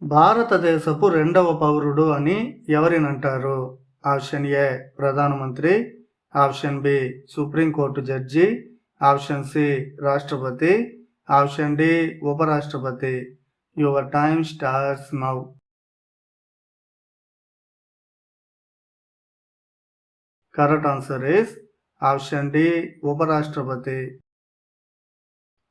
భారతదేశపు రెండవ పౌరుడు అని ఎవరినంటారు? ఆప్షన్ ఏ ప్రధానమంత్రి, ఆప్షన్ బి సుప్రీంకోర్టు జడ్జి, ఆప్షన్ సి రాష్ట్రపతి, ఆప్షన్ డి ఉపరాష్ట్రపతి. Your time starts now. Correct answer is option D ఉపరాష్ట్రపతి.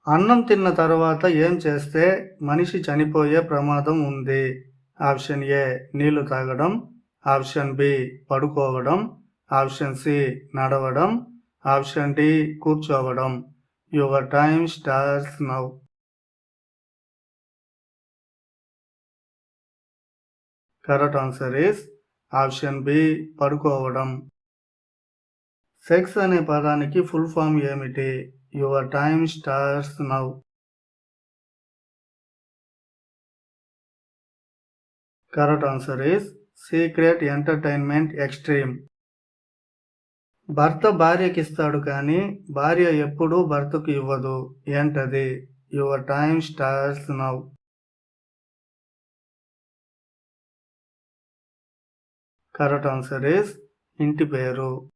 అన్నం తిన్న తర్వాత ఏం చేస్తే మనిషి చనిపోయే ప్రమాదం ఉంది? ఆప్షన్ ఏ నీళ్లు తాగడం, ఆప్షన్ బి పడుకోవడం, ఆప్షన్ సి నడవడం, ఆప్షన్ డి కూర్చోవడం. Your time starts now. Correct answer is option B పడుకోవడం. సెక్స్ అనే పదానికి ఫుల్ ఫామ్ ఏమిటి? Your time starts now. Correct answer is secret entertainment extreme. భర్త భార్యకిస్తాడు కానీ భార్య ఎప్పుడూ భర్తకు ఇవ్వదు. ఏంటది? Your time starts now. Correct answer is ఇంటి పేరు.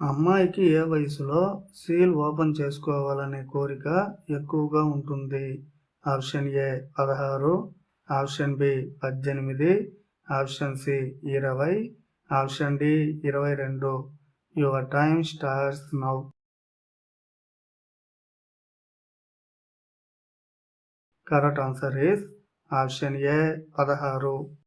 అమ్మాయికి ఏ వయసులో సీల్ ఓపెన్ చేసుకోవాలనే కోరిక ఎక్కువగా ఉంటుంది? Option A 16, option B 18, option C 20, option D 22. Your time starts now. Correct answer is option A 16.